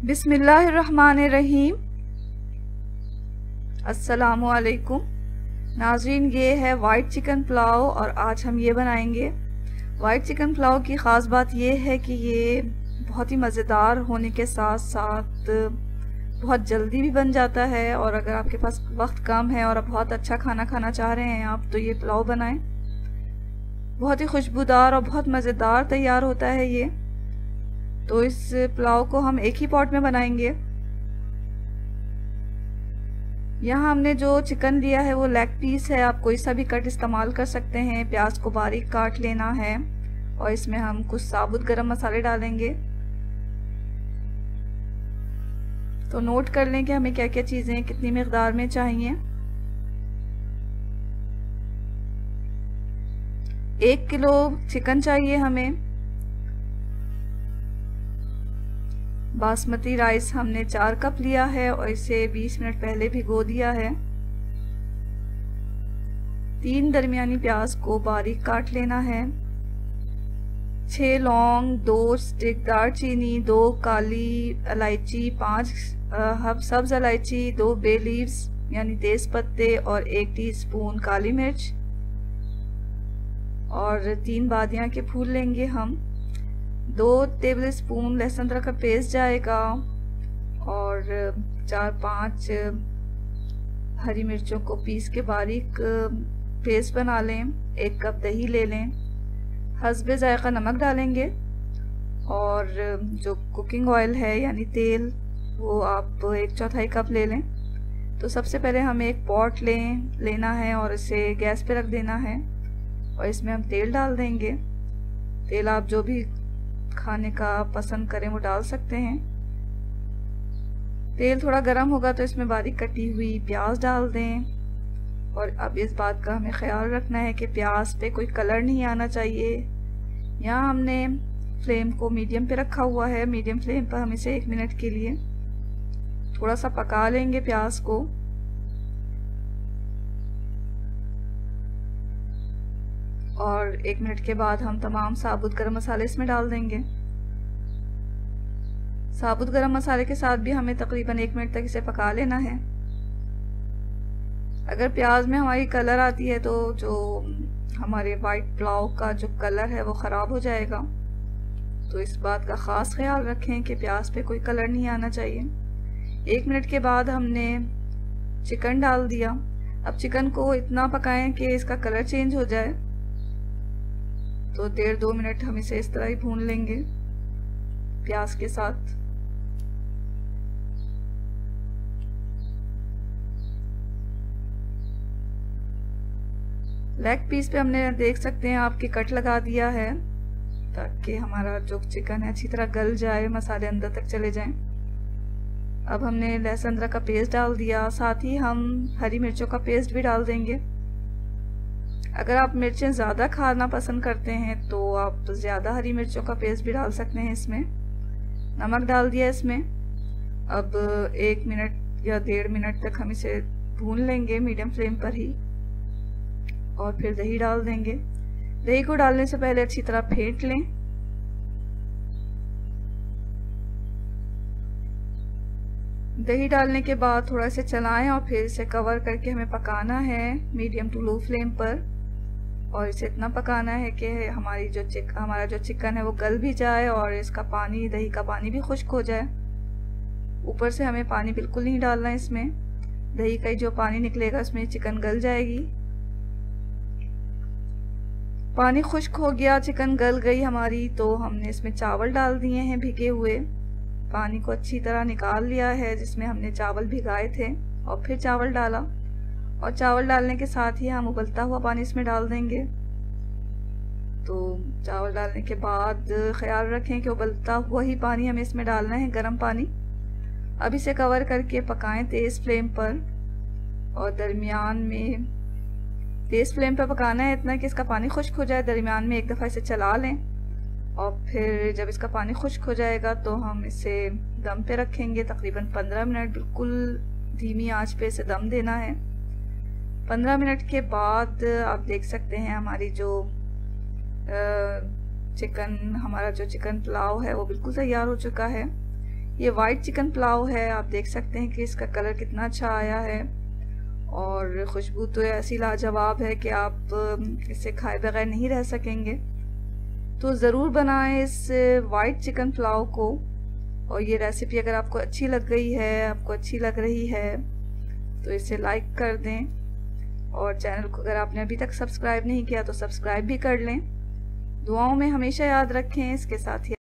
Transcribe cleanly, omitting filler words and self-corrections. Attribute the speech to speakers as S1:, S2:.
S1: बिस्मिल्लाहिर्रहमानिर्रहीम। अस्सलामुअलैकुम नाज़रीन, ये है वाइट चिकन पुलाव और आज हम ये बनाएंगे। वाइट चिकन पुलाव की ख़ास बात ये है कि ये बहुत ही मज़ेदार होने के साथ साथ बहुत जल्दी भी बन जाता है। और अगर आपके पास वक्त कम है और आप बहुत अच्छा खाना खाना चाह रहे हैं आप, तो ये पुलाव बनाएं। बहुत ही खुशबूदार और बहुत मज़ेदार तैयार होता है ये। तो इस पुलाव को हम एक ही पॉट में बनाएंगे। यहाँ हमने जो चिकन लिया है वो लेग पीस है, आप कोई सा भी कट इस्तेमाल कर सकते हैं। प्याज को बारीक काट लेना है और इसमें हम कुछ साबुत गरम मसाले डालेंगे। तो नोट कर लें कि हमें क्या क्या चीज़ें कितनी मिकदार में चाहिए। 1 किलो चिकन चाहिए हमें। बासमती राइस हमने 4 कप लिया है और इसे 20 मिनट पहले भिगो दिया है। 3 दरमियानी प्याज को बारीक काट लेना है। 6 लौंग, 2 स्टिक दालचीनी, 2 काली इलायची, 5 सब्ज इलायची, 2 बे लीव्स यानी तेज पत्ते और 1 टीस्पून काली मिर्च और 3 बादियां के फूल लेंगे हम। 2 टेबल स्पून लहसुन अदरक का पेस्ट जाएगा और 4-5 हरी मिर्चों को पीस के बारीक पेस्ट बना लें। 1 कप दही ले लें। हस्बे जायका नमक डालेंगे और जो कुकिंग ऑयल है यानी तेल वो आप 1/4 कप ले लें। तो सबसे पहले हमें एक पॉट लेना है और इसे गैस पे रख देना है और इसमें हम तेल डाल देंगे। तेल आप जो भी खाने का पसंद करें वो डाल सकते हैं। तेल थोड़ा गर्म होगा तो इसमें बारीक कटी हुई प्याज डाल दें। और अब इस बात का हमें ख्याल रखना है कि प्याज पे कोई कलर नहीं आना चाहिए। यहाँ हमने फ्लेम को मीडियम पे रखा हुआ है। मीडियम फ्लेम पर हम इसे 1 मिनट के लिए थोड़ा सा पका लेंगे प्याज को। और 1 मिनट के बाद हम तमाम साबुत गरम मसाले इसमें डाल देंगे। साबुत गरम मसाले के साथ भी हमें तकरीबन 1 मिनट तक इसे पका लेना है। अगर प्याज में हमारी कलर आती है तो जो हमारे वाइट पुलाव का जो कलर है वो ख़राब हो जाएगा। तो इस बात का ख़ास ख्याल रखें कि प्याज पे कोई कलर नहीं आना चाहिए। 1 मिनट के बाद हमने चिकन डाल दिया। अब चिकन को इतना पकाएं कि इसका कलर चेंज हो जाए। तो 1.5-2 मिनट हम इसे इस तरह ही भून लेंगे प्याज के साथ। लेग पीस पे हमने देख सकते हैं आपके कट लगा दिया है ताकि हमारा जो चिकन है अच्छी तरह गल जाए, मसाले अंदर तक चले जाएं। अब हमने लहसुन अदरक का पेस्ट डाल दिया, साथ ही हम हरी मिर्चों का पेस्ट भी डाल देंगे। अगर आप मिर्चें ज़्यादा खाना पसंद करते हैं तो आप ज़्यादा हरी मिर्चों का पेस्ट भी डाल सकते हैं इसमें। नमक डाल दिया इसमें। अब 1 मिनट या 1.5 मिनट तक हम इसे भून लेंगे मीडियम फ्लेम पर ही। और फिर दही डाल देंगे। दही को डालने से पहले अच्छी तरह फेंट लें। दही डालने के बाद थोड़ा इसे चलाएं और फिर इसे कवर करके हमें पकाना है मीडियम टू लो फ्लेम पर। और इसे इतना पकाना है कि हमारा जो चिकन है वो गल भी जाए और इसका पानी, दही का पानी भी खुश्क हो जाए। ऊपर से हमें पानी बिल्कुल नहीं डालना है इसमें। दही का जो पानी निकलेगा उसमें चिकन गल जाएगी। पानी खुश्क हो गया, चिकन गल गई हमारी, तो हमने इसमें चावल डाल दिए हैं भिगे हुए। पानी को अच्छी तरह निकाल लिया है जिसमें हमने चावल भिगाए थे और फिर चावल डाला। और चावल डालने के साथ ही हम उबलता हुआ पानी इसमें डाल देंगे। तो चावल डालने के बाद ख्याल रखें कि उबलता हुआ ही पानी हमें इसमें डालना है, गर्म पानी। अब इसे कवर करके पकाएं तेज़ फ्लेम पर और दरमियान में तेज़ फ्लेम पर पकाना है इतना कि इसका पानी खुश्क हो जाए। दरमियान में एक दफ़ा इसे चला लें और फिर जब इसका पानी खुश्क हो जाएगा तो हम इसे दम पे रखेंगे तकरीबन 15 मिनट। बिल्कुल धीमी आंच पे इसे दम देना है। 15 मिनट के बाद आप देख सकते हैं हमारी जो हमारा जो चिकन पुलाव है वो बिल्कुल तैयार हो चुका है। ये वाइट चिकन पुलाव है। आप देख सकते हैं कि इसका कलर कितना अच्छा आया है और खुशबू तो ऐसी लाजवाब है कि आप इसे खाए बगैर नहीं रह सकेंगे। तो ज़रूर बनाएं इस वाइट चिकन पुलाव को। और ये रेसिपी अगर आपको अच्छी लग गई है, आपको अच्छी लग रही है, तो इसे लाइक कर दें और चैनल को अगर आपने अभी तक सब्सक्राइब नहीं किया तो सब्सक्राइब भी कर लें। दुआओं में हमेशा याद रखें। इसके साथ ही